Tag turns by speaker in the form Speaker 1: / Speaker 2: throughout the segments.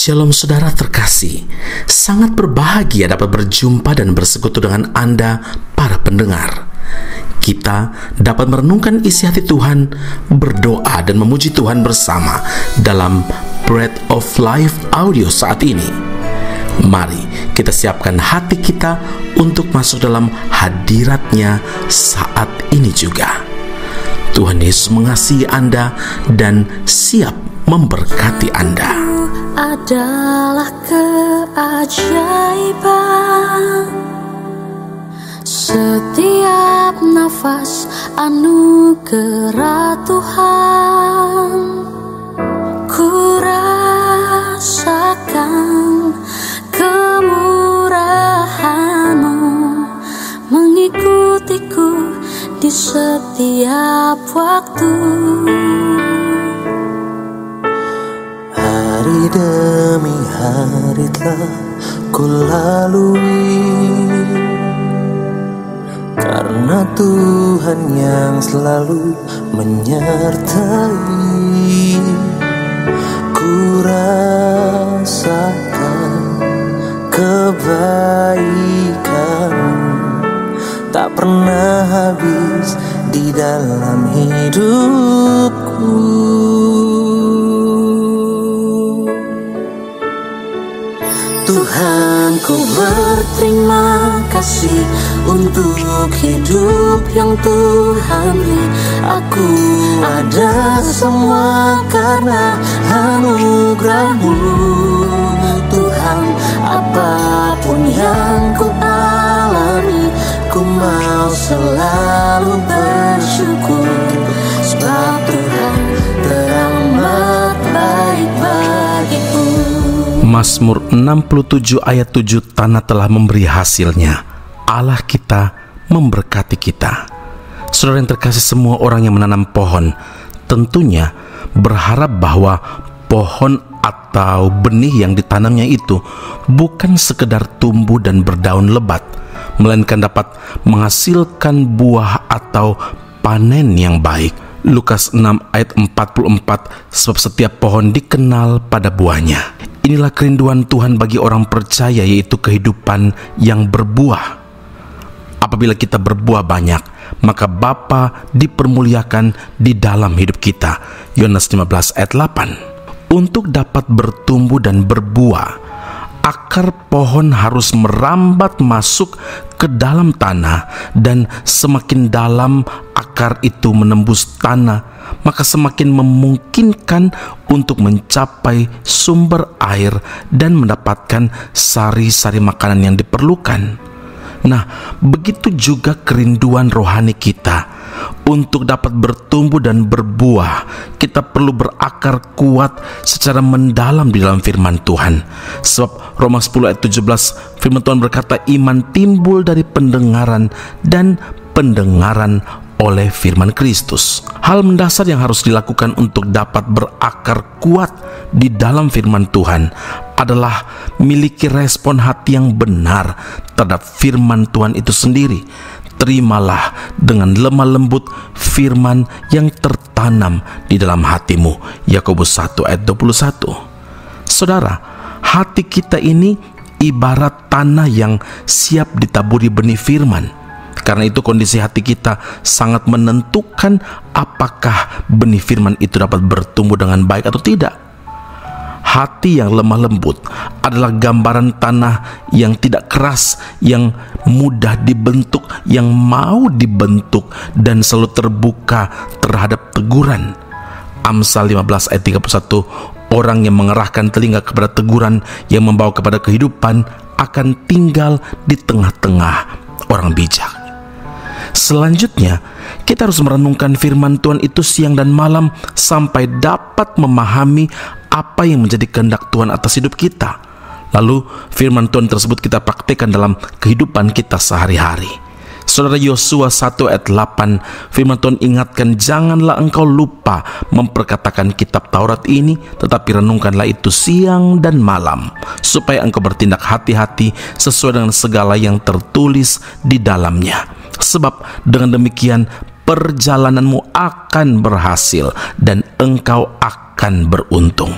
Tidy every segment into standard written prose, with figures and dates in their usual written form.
Speaker 1: Shalom saudara terkasih, sangat berbahagia dapat berjumpa dan bersekutu dengan Anda para pendengar. Kita dapat merenungkan isi hati Tuhan, berdoa dan memuji Tuhan bersama dalam Bread of Life audio saat ini. Mari kita siapkan hati kita untuk masuk dalam hadirat-Nya saat ini juga. Tuhan Yesus mengasihi Anda dan siap memberkati Anda.
Speaker 2: Adalah keajaiban, setiap nafas anugerah Tuhan. Ku rasakan kemurahan-Mu mengikutiku di setiap waktu.
Speaker 3: Hari demi hari telah ku lalui, karena Tuhan yang selalu menyertai. Ku rasakan kebaikan-Mu tak pernah habis di dalam hidupku. Tuhan, ku berterima kasih untuk hidup yang Tuhan beri. Aku ada semua karena anugerah-Mu, Tuhan. Apapun yang ku alami, ku mau selalu bersyukur, sebab Tuhan teramat baik bagiku.
Speaker 1: Mazmur 67 ayat 7, tanah telah memberi hasilnya, Allah kita memberkati kita. Saudara yang terkasih, semua orang yang menanam pohon tentunya berharap bahwa pohon atau benih yang ditanamnya itu bukan sekedar tumbuh dan berdaun lebat, melainkan dapat menghasilkan buah atau panen yang baik. Lukas 6 ayat 44, sebab setiap pohon dikenal pada buahnya. Inilah kerinduan Tuhan bagi orang percaya, yaitu kehidupan yang berbuah. Apabila kita berbuah banyak, maka Bapa dipermuliakan di dalam hidup kita. Yohanes 15 ayat 8. Untuk dapat bertumbuh dan berbuah, akar pohon harus merambat masuk ke dalam tanah, dan semakin dalam akar itu menembus tanah, maka semakin memungkinkan untuk mencapai sumber air dan mendapatkan sari-sari makanan yang diperlukan. Nah, begitu juga kerinduan rohani kita. Untuk dapat bertumbuh dan berbuah, kita perlu berakar kuat secara mendalam di dalam firman Tuhan. Sebab Roma 10 ayat 17, firman Tuhan berkata, iman timbul dari pendengaran, dan pendengaran oleh firman Kristus. Hal mendasar yang harus dilakukan untuk dapat berakar kuat di dalam firman Tuhan adalah miliki respon hati yang benar terhadap firman Tuhan itu sendiri. Terimalah dengan lemah lembut firman yang tertanam di dalam hatimu. Yakobus 1 ayat 21. Saudara, hati kita ini ibarat tanah yang siap ditaburi benih firman. Karena itu kondisi hati kita sangat menentukan apakah benih firman itu dapat bertumbuh dengan baik atau tidak. Hati yang lemah lembut adalah gambaran tanah yang tidak keras, yang mudah dibentuk, yang mau dibentuk, dan selalu terbuka terhadap teguran. Amsal 15 ayat 31, orang yang mengerahkan telinga kepada teguran yang membawa kepada kehidupan akan tinggal di tengah-tengah orang bijak. Selanjutnya, kita harus merenungkan firman Tuhan itu siang dan malam sampai dapat memahami apa yang menjadi kehendak Tuhan atas hidup kita. Lalu firman Tuhan tersebut kita praktekkan dalam kehidupan kita sehari-hari. Saudara, Yosua 1 ayat 8, firman Tuhan ingatkan, janganlah engkau lupa memperkatakan kitab Taurat ini, tetapi renungkanlah itu siang dan malam, supaya engkau bertindak hati-hati sesuai dengan segala yang tertulis di dalamnya. Sebab dengan demikian perjalananmu akan berhasil dan engkau akan beruntung.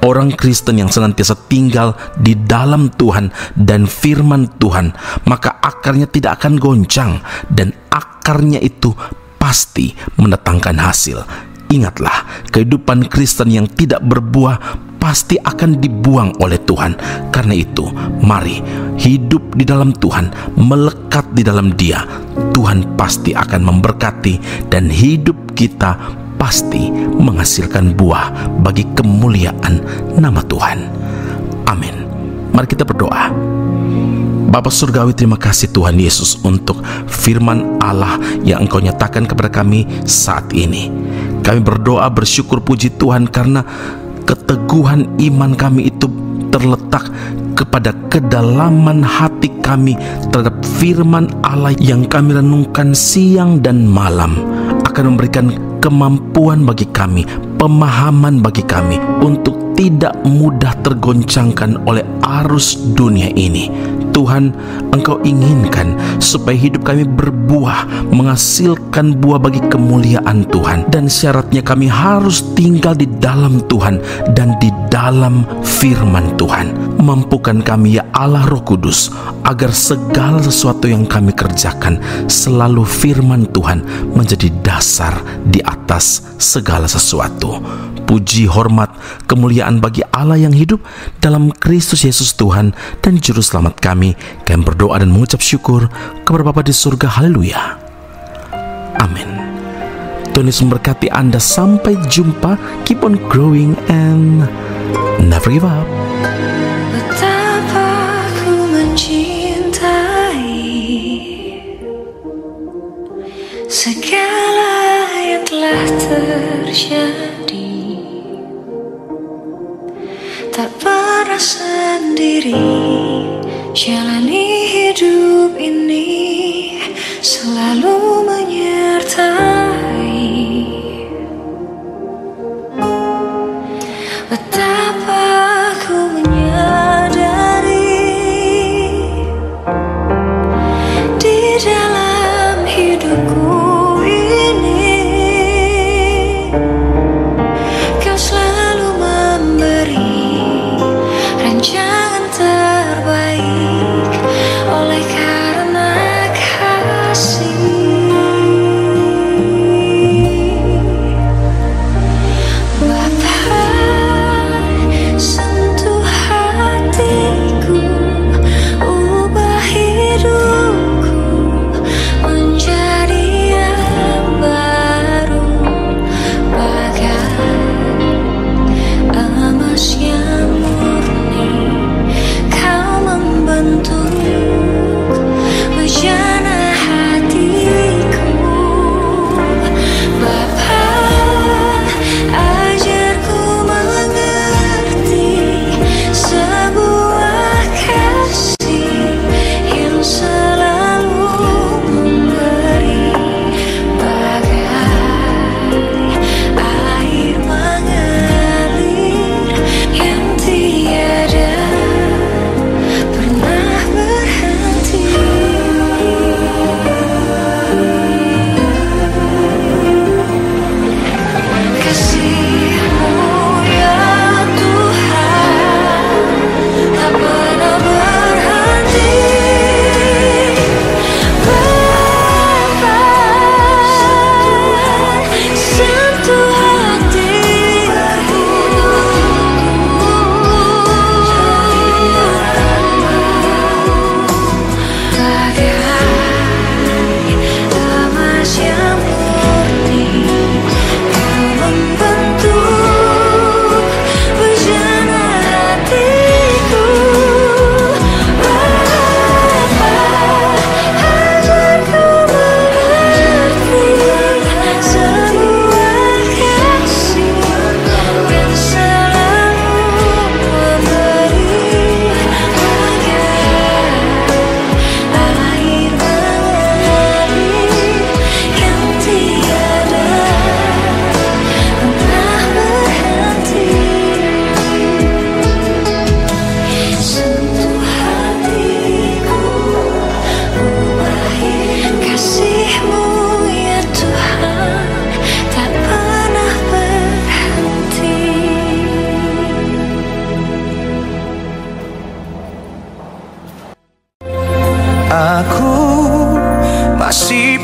Speaker 1: Orang Kristen yang senantiasa tinggal di dalam Tuhan dan firman Tuhan, maka akarnya tidak akan goncang dan akarnya itu pasti mendatangkan hasil. Ingatlah, kehidupan Kristen yang tidak berbuah pasti akan dibuang oleh Tuhan. Karena itu, mari hidup di dalam Tuhan, melekat di dalam Dia. Tuhan pasti akan memberkati dan hidup kita pasti menghasilkan buah bagi kemuliaan nama Tuhan. Amin. Mari kita berdoa. Bapa Surgawi, terima kasih Tuhan Yesus untuk firman Allah yang Engkau nyatakan kepada kami saat ini. Kami berdoa bersyukur puji Tuhan karena keteguhan iman kami itu terletak kepada kedalaman hati kami terhadap firman Allah yang kami renungkan siang dan malam, akan memberikan kemampuan bagi kami, pemahaman bagi kami untuk tidak mudah tergoncangkan oleh arus dunia ini. Tuhan, Engkau inginkan supaya hidup kami berbuah, menghasilkan buah bagi kemuliaan Tuhan. Dan syaratnya kami harus tinggal di dalam Tuhan dan di dalam firman Tuhan. Mampukan kami ya Allah Roh Kudus, agar segala sesuatu yang kami kerjakan selalu firman Tuhan menjadi dasar di atas segala sesuatu. Puji, hormat, kemuliaan bagi Allah yang hidup dalam Kristus Yesus Tuhan dan Juru Selamat kami. Kami berdoa dan mengucap syukur kepada Bapa di surga. Haleluya. Amin. Tuhan Yesus memberkati Anda. Sampai jumpa. Keep on growing and never give up.
Speaker 2: Betapa ku mencintai segala yang telah terjadi. Tak pernah sendiri jalani hidup ini, selalu menyertai. Betapa ku menyadari di dalam hidupku ini Kau selalu memberi rancangan terbaik oleh karena kasih. Bapa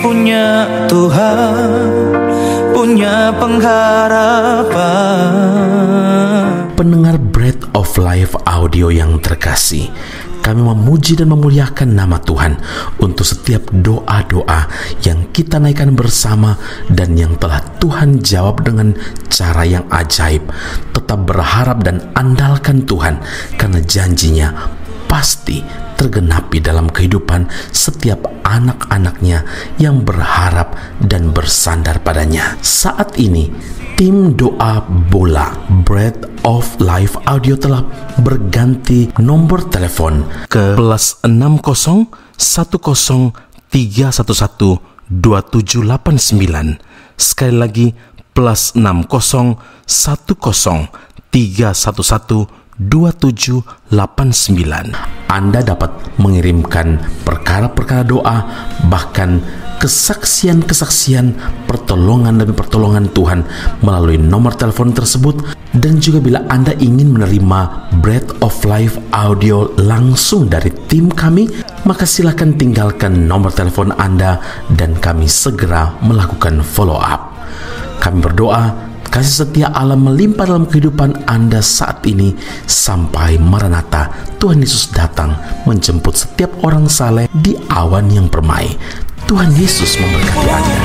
Speaker 4: punya Tuhan, punya pengharapan.
Speaker 1: Pendengar Bread of Life audio yang terkasih, kami memuji dan memuliakan nama Tuhan untuk setiap doa-doa yang kita naikkan bersama dan yang telah Tuhan jawab dengan cara yang ajaib. Tetap berharap dan andalkan Tuhan, karena janjinya pasti tergenapi dalam kehidupan setiap anak-anaknya yang berharap dan bersandar padanya. Saat ini, tim doa bola Bread of Life audio telah berganti nomor telepon ke +60 10 311 2789. Sekali lagi +60 10 311 2789. Anda dapat mengirimkan perkara-perkara doa, bahkan kesaksian-kesaksian, pertolongan demi pertolongan Tuhan melalui nomor telepon tersebut. Dan juga bila Anda ingin menerima Bread of Life audio langsung dari tim kami, maka silakan tinggalkan nomor telepon Anda dan kami segera melakukan follow up. Kami berdoa kasih setia Allah melimpah dalam kehidupan Anda saat ini sampai Maranatha, Tuhan Yesus datang menjemput setiap orang saleh di awan yang permai. Tuhan Yesus memberkati Anda.